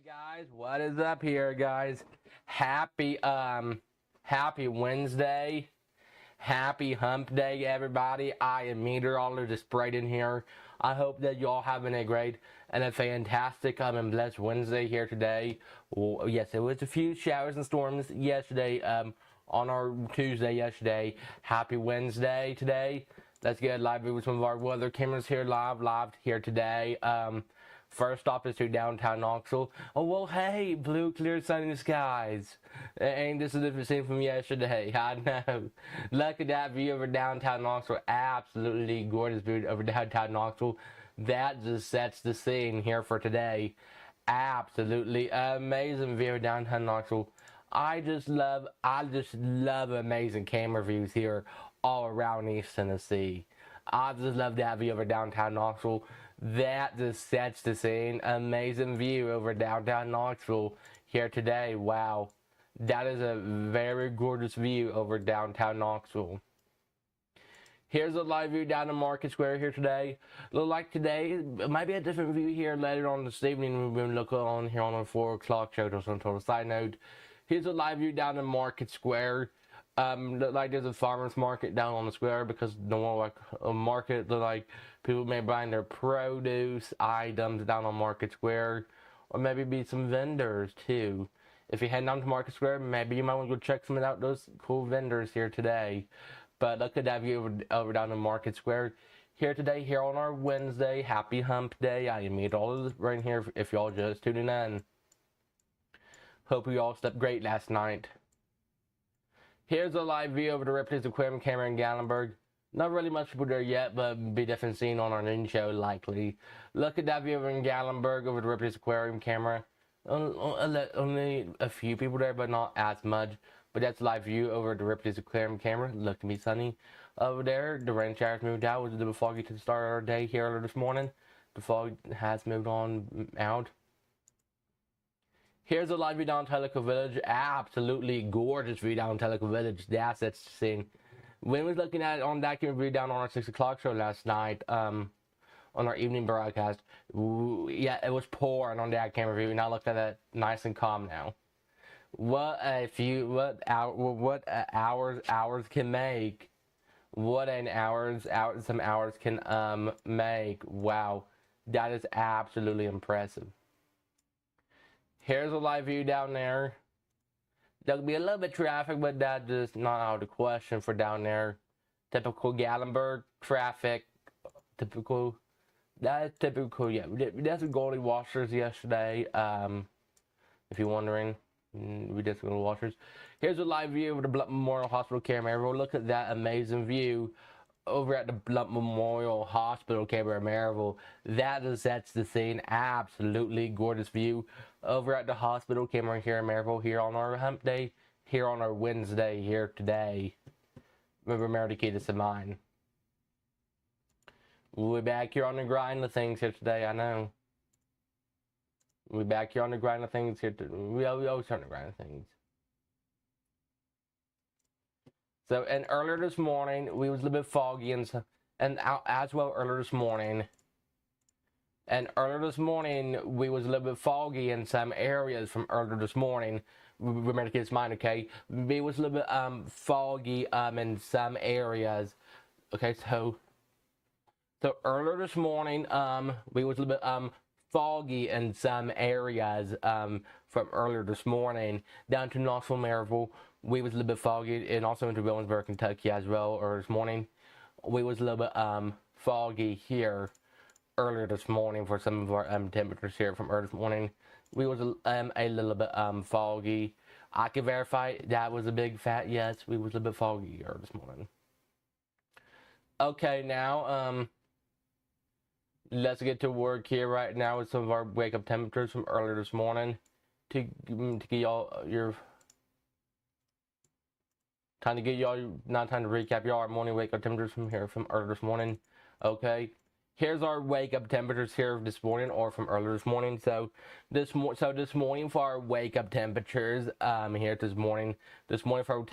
Guys, what is up here, guys? Happy Wednesday. Happy hump day, everybody. I am meteorologist Brayden here. I hope that y'all having a great and a fantastic and blessed Wednesday here today. Well, yes, it was a few showers and storms yesterday, on our Tuesday yesterday. Happy Wednesday today. Let's get live with some of our weather cameras here live here today. First stop is to downtown Knoxville. Oh, well, hey, blue, clear, sunny skies. Ain't this a different scene from yesterday? I know. Look at that view over downtown Knoxville. Absolutely gorgeous view over downtown Knoxville. That just sets the scene here for today. Absolutely amazing view of downtown Knoxville. I just love amazing camera views here all around East Tennessee. I just love that view over downtown Knoxville. That just sets the scene. Amazing view over downtown Knoxville here today. Wow. That is a very gorgeous view over downtown Knoxville. Here's a live view down in Market Square here today. Look like today, it might be a different view here later on this evening. We've been looking on here on the 4 o'clock show. Just on total side note. Here's a live view down in Market Square. Look like there's a farmer's market down on the square because no more like a market. Look like people may buy their produce items down on Market Square, or maybe be some vendors too. If you're heading down to Market Square, maybe you might want to go check some of those cool vendors here today. But look at that view over down in Market Square here today, here on our Wednesday. Happy Hump Day. I am all right here if y'all just tuning in. Hope you all slept great last night. Here's a live view over the Ripley's Aquarium camera in Gatlinburg. Not really much people there yet, but be definitely seen on our noon show likely. Look at that view over in Gatlinburg over the Ripley's Aquarium camera. Only a few people there, but not as much. But that's a live view over the Ripley's Aquarium camera. Look to be sunny over there. The rain showers moved out. It was a little foggy to the start of our day here earlier this morning. The fog has moved on out. Here's a live view down Tellico Village. Absolutely gorgeous view down Tellico Village. That's the scene. When we was looking at it on that camera view down on our 6 o'clock show last night, on our evening broadcast, yeah, it was pouring on that camera view. Now look at that, nice and calm now. What hours can make? What an some hours can make. Wow, that is absolutely impressive. Here's a live view down there. There'll be a little bit of traffic, but that's just not out of the question for down there. Typical Gatlinburg traffic. That's typical, yeah. We did some Goldie washers yesterday. If you're wondering, we did some Goldie washers. Here's a live view of the Blunt Memorial Hospital camera. Everyone, look at that amazing view over at the Blunt Memorial Hospital camera in Maryville. That just sets the scene. Absolutely gorgeous view over at the hospital camera here in Maryville, here on our hump day, here on our Wednesday here today. Remember to keep this in mind. We'll be back here on the grind of things here today, I know. We'll be back here on the grind of things here. We always on the grind of things. So, and earlier this morning, we was a little bit foggy as well earlier this morning. And earlier this morning, we was a little bit foggy in some areas from earlier this morning. Remember to keep this in mind, okay? We was a little bit foggy in some areas. Okay, so earlier this morning, we was a little bit foggy in some areas from earlier this morning down to Knoxville, Maryville. We was a little bit foggy, and also into Williamsburg, Kentucky as well earlier this morning. We was a little bit foggy here earlier this morning for some of our temperatures here from earlier this morning. We was a little bit foggy. I can verify that was a big fat yes. We was a little bit foggy earlier this morning. Okay, now let's get to work here right now with some of our wake up temperatures from earlier this morning to get y'all your time to get y'all, not time to recap y'all morning wake up temperatures from here from earlier this morning. Okay, here's our wake up temperatures here this morning or from earlier this morning. So this morning for our wake up temperatures here this morning for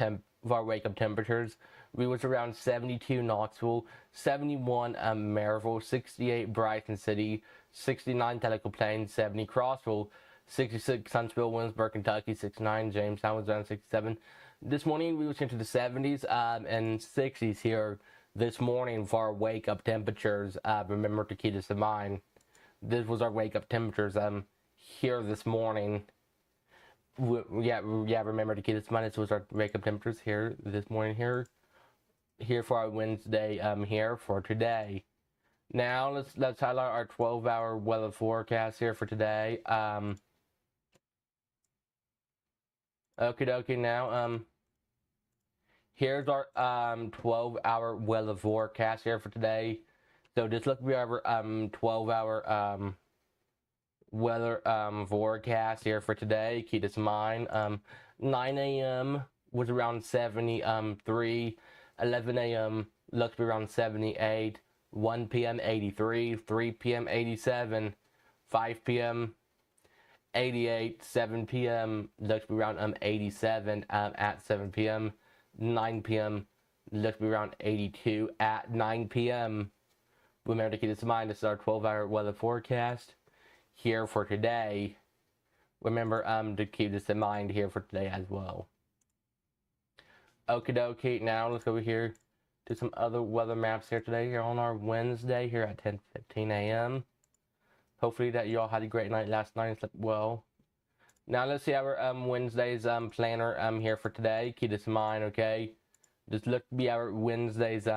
our wake up temperatures, we was around 72 Knoxville, 71 Maryville, 68 Brighton City, 69 Tellico Plain, 70 Crossville, 66 Huntsville, Williamsburg, Kentucky, 69 Jamestown was around 67. This morning we was into the 70s and 60s here this morning for our wake up temperatures. Remember to keep this in mind. This was our wake up temperatures here this morning. Remember to keep this in mind. This was our wake up temperatures here this morning here for our Wednesday here for today. Now let's highlight our 12-hour weather forecast here for today. Okie dokie. Now here's our 12-hour weather forecast here for today. So just look at our 12-hour weather forecast here for today. Keep this in mind. 9 a.m. was around 73. 11 a.m. looks to be around 78. 1 p.m. 83. 3 p.m. 87. 5 p.m. 88. 7 p.m. looks to be around 87 at 7 p.m. 9 p.m. looks to be around 82 at 9 p.m. Remember to keep this in mind. This is our 12-hour weather forecast here for today. Remember to keep this in mind here for today as well. Okie dokie. Now let's go over here to some other weather maps here today here on our Wednesday here at 10:15 a.m. Hopefully that you all had a great night last night and slept well. Now let's see our Wednesday's planner here for today. Keep this in mind, okay? Just look to be our Wednesday's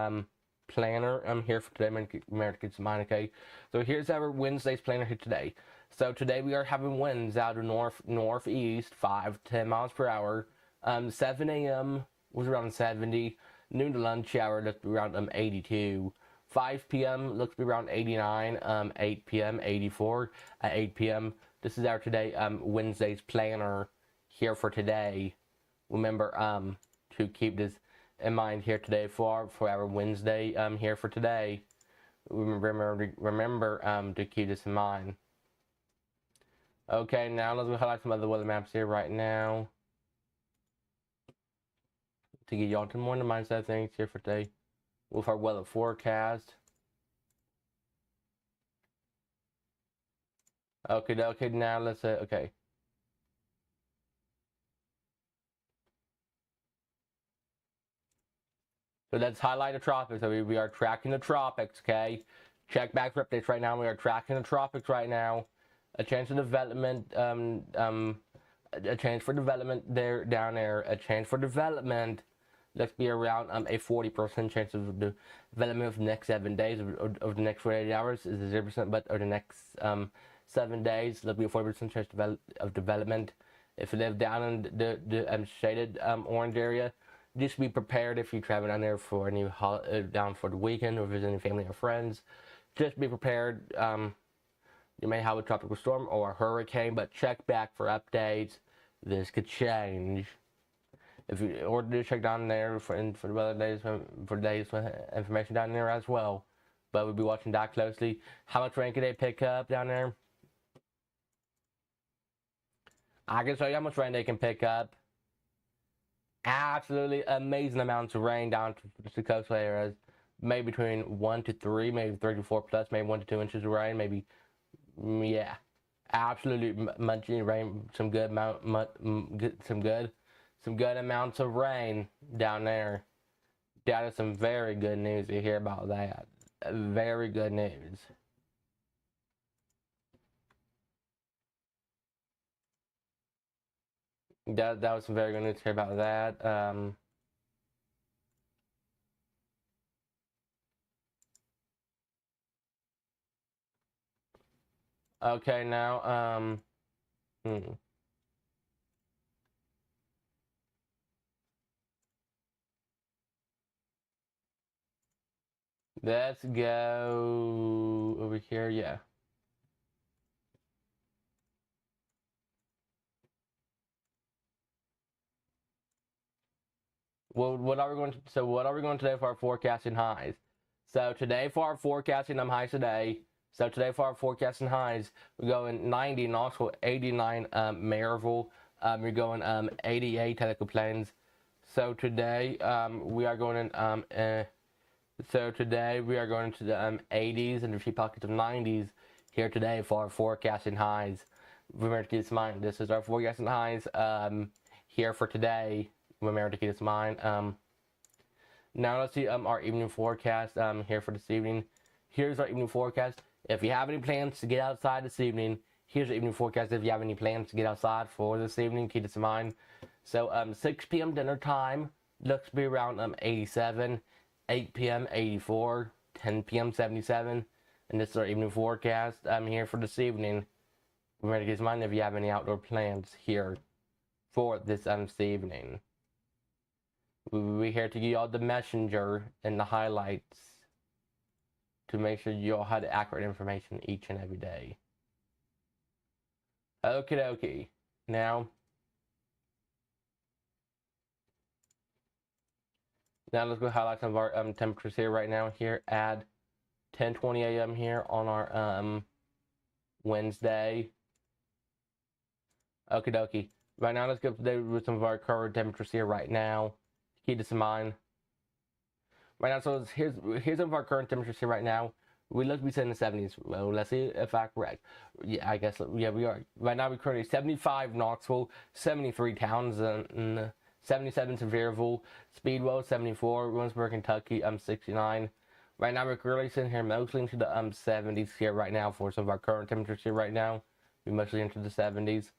planner here for today. Remember to keep this in mind, okay? So here's our Wednesday's planner here today. So today we are having winds out of northeast 5 to 10 miles per hour. 7 a.m. was around 70. Noon to lunch hour looks to be around 82. 5 p.m. looks to be around 89. 8 p.m. 84. At 8 p.m. This is our today Wednesday's planner here for today. Remember to keep this in mind here today for our Wednesday here for today. Remember to keep this in mind. Okay, now let's highlight some other weather maps here right now to get y'all to more in the mindset of things here for today with our weather forecast. Okay, now let's say, okay. So let's highlight the tropics. So we are tracking the tropics, okay? Check back for updates right now. We are tracking the tropics right now. A chance for development, a chance for development down there. A chance for development. Let's be around a 40% chance of development of the next 7 days. Of the next 48 hours is 0%, but over the next 7 days, there'll be a 40% chance of development. If you live down in the shaded orange area, just be prepared if you travel down there for any down for the weekend or visiting family or friends. Just be prepared. You may have a tropical storm or a hurricane, but check back for updates. This could change. If you or do check down there for the other days for information down there as well. But we'll be watching that closely. How much rain could they pick up down there? I can show you how much rain they can pick up. Absolutely amazing amounts of rain down to the coastal areas. Maybe between 1 to 3, maybe 3 to 4 plus, maybe 1 to 2 inches of rain. Maybe, yeah, absolutely much rain. Some good amounts of rain down there. That is some very good news to hear about that. Very good news. That was some very good news to hear about that. Okay, now let's go over here. Yeah. Well, what are we going today for our forecasting highs? So today for our forecasting highs today. So today for our forecasting highs, we're going 90 Knoxville, 89 Maryville. We're going 88 Technical Plains. So today we are going in so today we are going to the 80s and a few pockets of 90s here today for our forecasting highs. Remember to keep this in mind. This is our forecast and highs here for today. Remember to keep this in mind. Now let's see our evening forecast here for this evening. Here's our evening forecast. If you have any plans to get outside this evening, here's the evening forecast. If you have any plans to get outside for this evening, keep this in mind. So 6 p.m. dinner time looks to be around 87, 8 p.m. 84, 10 p.m. 77, and this is our evening forecast here for this evening. Remember to keep this in mind if you have any outdoor plans here for this evening. We're here to give y'all the messenger and the highlights to make sure you all had accurate information each and every day. Okie dokie. Now let's go highlight some of our temperatures here right now here at 10:20 a.m. here on our Wednesday. Okie dokie. Right now, let's go today with some of our current temperatures here right now. Keep this in mind. Right now, so here's some of our current temperatures here right now. We look to be in the 70s. Well, let's see if I'm correct. Yeah, I guess, yeah, we are. Right now, we're currently 75 Knoxville, 73 Townsend, 77 Sevierville, Speedwell, 74, Winsburg, Kentucky, 69. Right now, we're currently sitting here mostly into the 70s here right now for some of our current temperatures here right now. We're mostly into the 70s.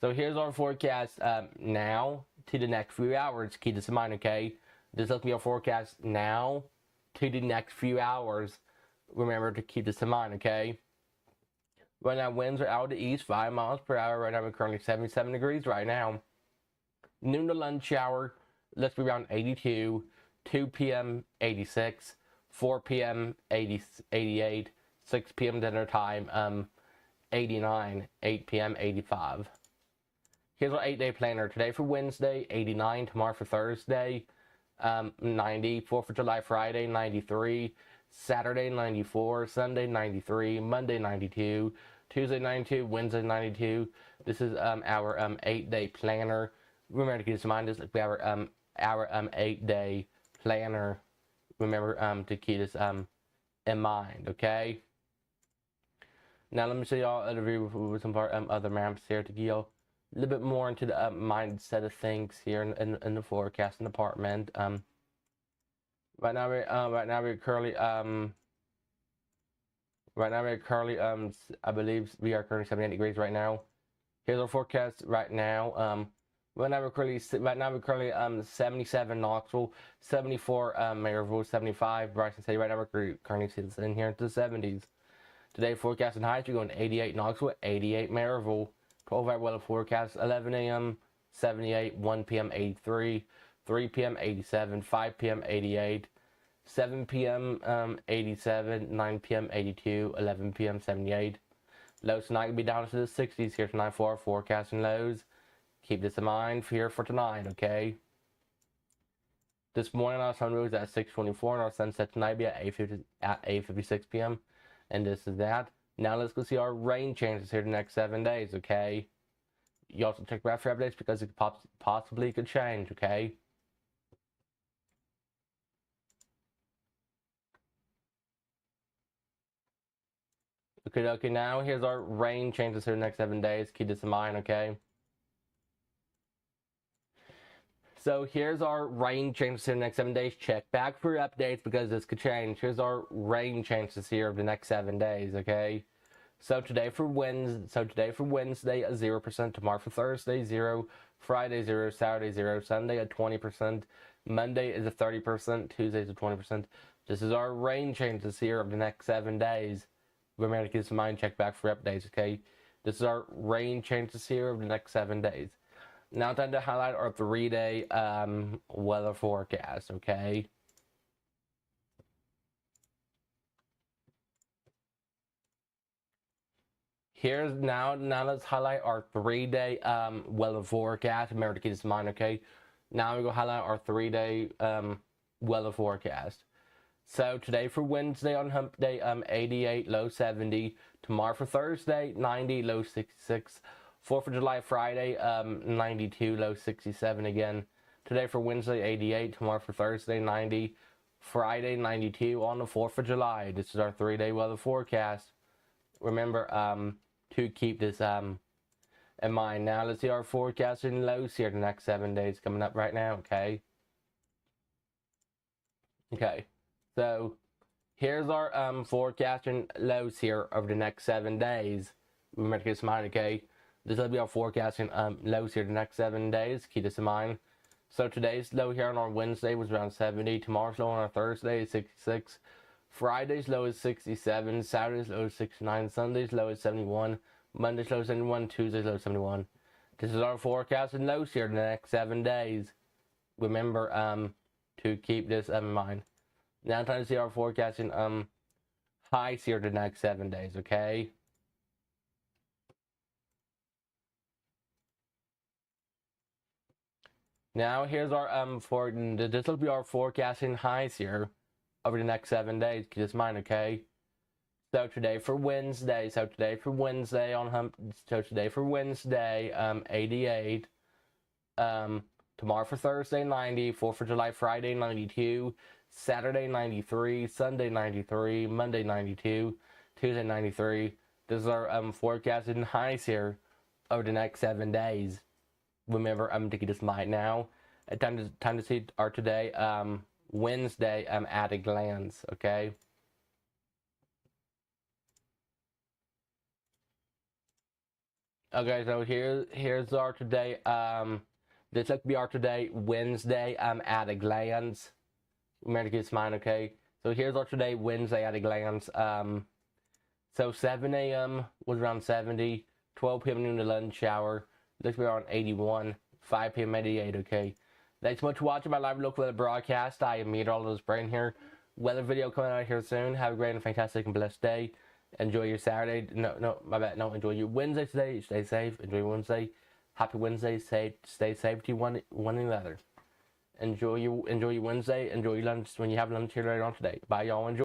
So here's our forecast now to the next few hours. Keep this in mind, okay? This looks to be our forecast now to the next few hours. Remember to keep this in mind, okay? Right now, winds are out of the east, 5 miles per hour. Right now, we're currently 77 degrees right now. Noon to lunch hour, let's be around 82. 2 p.m., 86. 4 p.m., 88. 6 p.m. dinner time, 89. 8 p.m., 85. Here's our 8-day planner. Today for Wednesday, 89. Tomorrow for Thursday, 90. 4th of July, Friday, 93. Saturday, 94. Sunday, 93. Monday, 92. Tuesday, 92. Wednesday, 92. This is our 8-day planner. Remember to keep this in mind. This is our 8-day planner. Remember to keep this in mind, okay? Now let me show y'all a review with some of our other maps here to give y'all a little bit more into the mindset of things here in the forecasting department. Right now we're currently I believe we are currently 78 degrees right now. Here's our forecast right now. Right now we're currently 77 Knoxville, 74 Maryville, 75 Bryson City. Right now we're currently sitting here into the 70s. Today forecasting highs, we're going 88 Knoxville, 88 Maryville. 12-hour weather forecast, 11 a.m., 78, 1 p.m., 83, 3 p.m., 87, 5 p.m., 88, 7 p.m., 87, 9 p.m., 82, 11 p.m., 78. Lows tonight will be down to the 60s here tonight for our forecast and lows. Keep this in mind here for tonight, okay? This morning our sun rose at 6:24 and our sunset tonight will be at 8:56 p.m. And this is that. Now let's go see our rain chances here the next 7 days, okay? You also check back for updates because it possibly could change, okay? Okay, now here's our rain chances here the next 7 days. Keep this in mind, okay? So here's our rain chances here the next 7 days. Check back for updates because this could change. Here's our rain chances here of the next 7 days, okay? So today for Wednesday, 0%. Tomorrow for Thursday, 0. Friday, 0. Saturday, 0. Sunday at 20%. Monday is a 30%. Tuesday is a 20%. This is our rain chances here of the next 7 days. Remember to keep this in mind. Check back for updates, okay? This is our rain chances here of the next 7 days. Now time to highlight our 3-day weather forecast, okay? Here's now let's highlight our 3-day weather forecast. Remember to keep this in mind, okay? Now we're gonna highlight our 3-day weather forecast. So today for Wednesday on hump day, 88, low 70. Tomorrow for Thursday, 90, low 66. 4th of July, Friday, 92, low 67 again. Today for Wednesday, 88. Tomorrow for Thursday, 90. Friday, 92 on the 4th of July. This is our 3-day weather forecast. Remember to keep this in mind. Now let's see our forecast and lows here the next 7 days coming up right now, okay? Okay, so here's our forecast and lows here over the next 7 days. Remember to keep this in mind, okay? This will be our forecast and lows here the next 7 days. Keep this in mind. So today's low here on our Wednesday was around 70. Tomorrow's low on our Thursday is 66. Friday's low is 67. Saturday's low is 69. Sunday's low is 71. Monday's low is 71. Tuesday's low is 71. This is our forecast and lows here the next 7 days. Remember to keep this in mind. Now time to see our forecast and highs here the next 7 days, okay? Now here's our this will be our forecasting highs here over the next 7 days. Keep this in mind, okay? So today for Wednesday, on 88. Tomorrow for Thursday 90, 4th of July Friday 92, Saturday 93, Sunday 93, Monday 92, Tuesday 93. This is our forecasted highs here over the next 7 days. Remember, I'm taking this mind now. Time to see our today Wednesday at a glance, okay? Okay, so here's our today this will be our today Wednesday at a glance. Remember to keep this in mind, okay? So here's our today Wednesday at a glance. So 7 a.m. was around 70, 12 p.m. in the lunch hour. Looks to be around 81, 5 p.m. 88, okay? Thanks so much for watching my live local weather broadcast. I am meteorologist Brain here. Weather video coming out here soon. Have a great and fantastic and blessed day. Enjoy your Saturday. Enjoy your Wednesday today. Stay safe. Enjoy your Wednesday. Happy Wednesday. Stay safe to one another. Enjoy your Wednesday. Enjoy your lunch when you have lunch here later on today. Bye, y'all. Enjoy.